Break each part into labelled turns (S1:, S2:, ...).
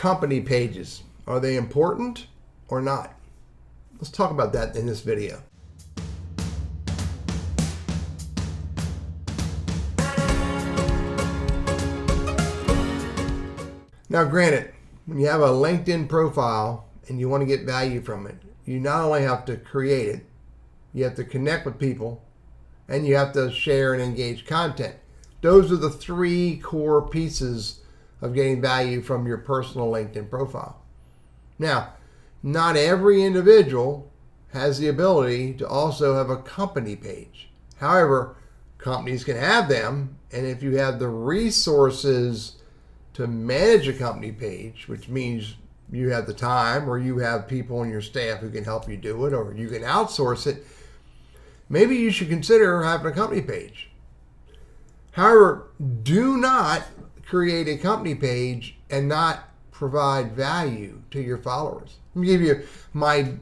S1: company pages. Are they important or not? Let's talk about that in this video. Now, granted, when you have a LinkedIn profile and you want to get value from it, you not only have to create it, you have to connect with people, and you have to share and engage content. Those are the three core pieces of getting value from your personal LinkedIn profile. Now, not every individual has the ability to also have a company page. However, companies can have them, and if you have the resources to manage a company page, which means you have the time or you have people on your staff who can help you do it, or you can outsource it, maybe you should consider having a company page. However, do not create a company page and not provide value to your followers. Let me give you my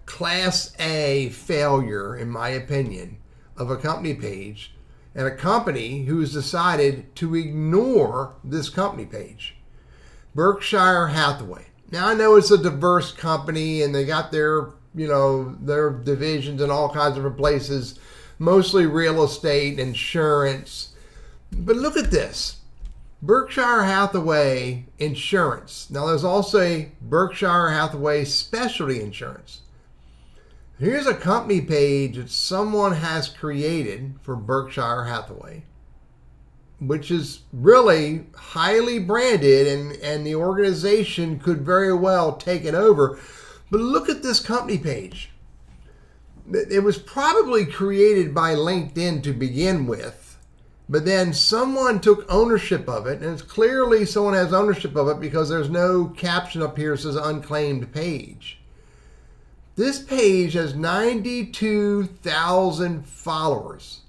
S1: class A failure, in my opinion, of a company page, and a company who's decided to ignore this company page. Berkshire Hathaway. Now, I know it's a diverse company and they got their divisions in all kinds of different places, mostly real estate, insurance. But look at this. Berkshire Hathaway Insurance. Now, there's also a Berkshire Hathaway Specialty Insurance. Here's a company page that someone has created for Berkshire Hathaway, which is really highly branded, and the organization could very well take it over. But look at this company page. It was probably created by LinkedIn to begin with, but then someone took ownership of it, and it's clearly someone has ownership of it because there's no caption up here that says unclaimed page. This page has 92,000 followers,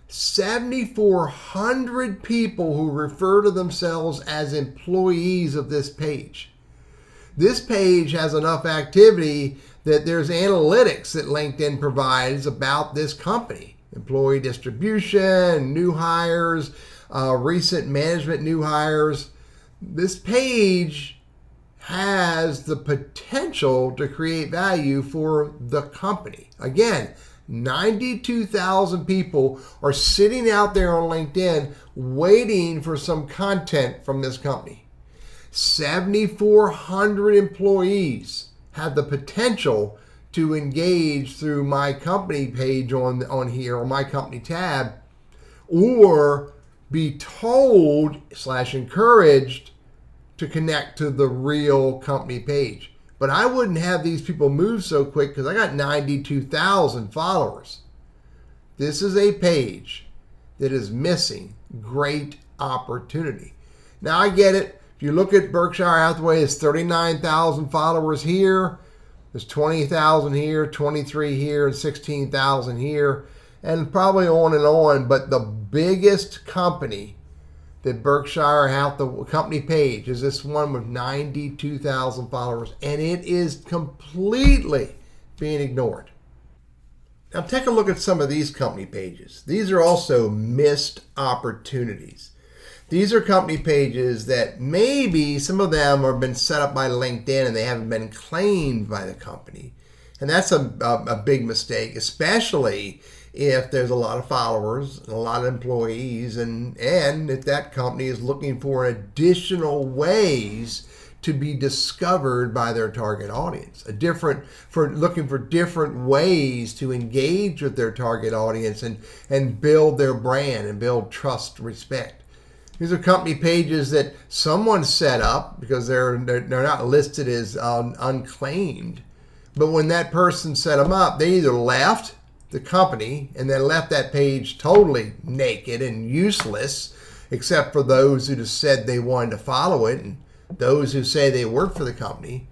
S1: 7,400 people who refer to themselves as employees of this page. This page has enough activity that there's analytics that LinkedIn provides about this company. Employee distribution, new hires, recent management new hires. This page has the potential to create value for the company. Again, 92,000 people are sitting out there on LinkedIn waiting for some content from this company. 7,400 employees have the potential to engage through my company page on here, or my company tab, or be told / encouraged to connect to the real company page. But I wouldn't have these people move so quick because I got 92,000 followers. This is a page that is missing great opportunity. Now, I get it. If you look at Berkshire Hathaway, it's 39,000 followers here. There's 20,000 here, 23 here, and 16,000 here, and probably on and on. But the biggest company that Berkshire Hathaway company page is this one with 92,000 followers, and it is completely being ignored. Now, take a look at some of these company pages. These are also missed opportunities. These are company pages that maybe some of them have been set up by LinkedIn and they haven't been claimed by the company. And that's a big mistake, especially if there's a lot of followers and a lot of employees, and if that company is looking for additional ways to be discovered by their target audience, looking for different ways to engage with their target audience and build their brand and build trust, respect. These are company pages that someone set up because they're not listed as unclaimed. But when that person set them up, they either left the company and then left that page totally naked and useless, except for those who just said they wanted to follow it and those who say they work for the company,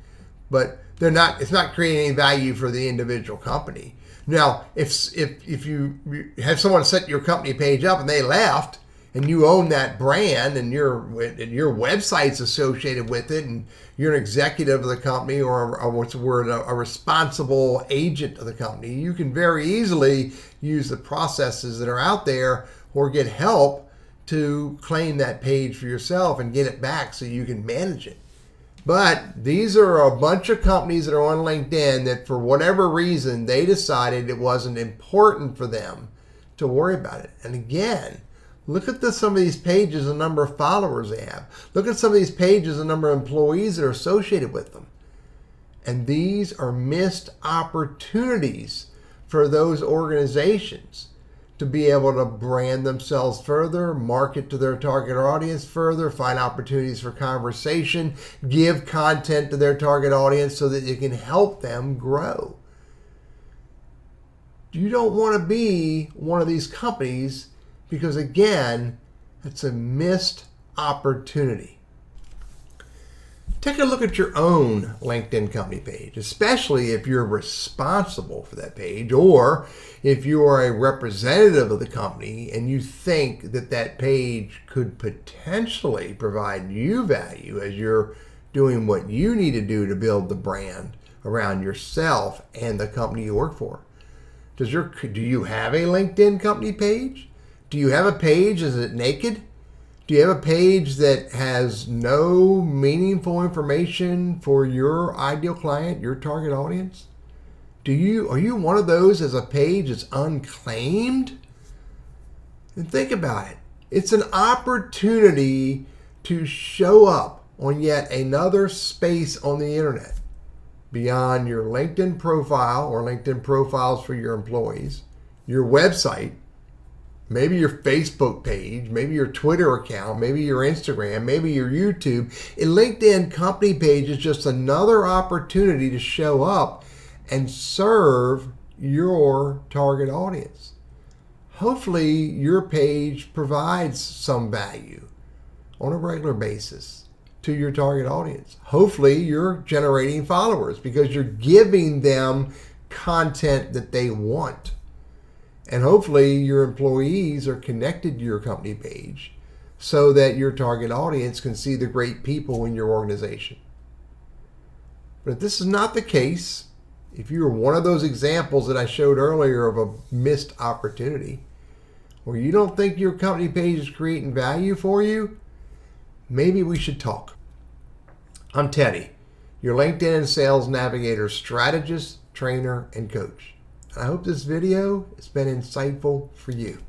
S1: but it's not creating any value for the individual company. Now, if you have someone set your company page up and they left, and you own that brand and your website's associated with it, and you're an executive of the company, or what's the word, a responsible agent of the company, you can very easily use the processes that are out there or get help to claim that page for yourself and get it back so you can manage it. But these are a bunch of companies that are on LinkedIn that for whatever reason, they decided it wasn't important for them to worry about it. And again, look at some of these pages, the number of followers they have. Look at some of these pages, the number of employees that are associated with them. And these are missed opportunities for those organizations to be able to brand themselves further, market to their target audience further, find opportunities for conversation, give content to their target audience so that it can help them grow. You don't want to be one of these companies because, again, it's a missed opportunity. Take a look at your own LinkedIn company page, especially if you're responsible for that page or if you are a representative of the company and you think that that page could potentially provide you value as you're doing what you need to do to build the brand around yourself and the company you work for. Do you have a LinkedIn company page? Do you have a page? Is it naked? Do you have a page that has no meaningful information for your ideal client, your target audience? Are you one of those as a page that's unclaimed? And think about it. It's an opportunity to show up on yet another space on the internet beyond your LinkedIn profile or LinkedIn profiles for your employees, your website, maybe your Facebook page, maybe your Twitter account, maybe your Instagram, maybe your YouTube. A LinkedIn company page is just another opportunity to show up and serve your target audience. Hopefully your page provides some value on a regular basis to your target audience. Hopefully you're generating followers because you're giving them content that they want. And hopefully your employees are connected to your company page so that your target audience can see the great people in your organization. But if this is not the case, if you're one of those examples that I showed earlier of a missed opportunity, or you don't think your company page is creating value for you, maybe we should talk. I'm Teddy, your LinkedIn and Sales Navigator strategist, trainer, and coach. I hope this video has been insightful for you.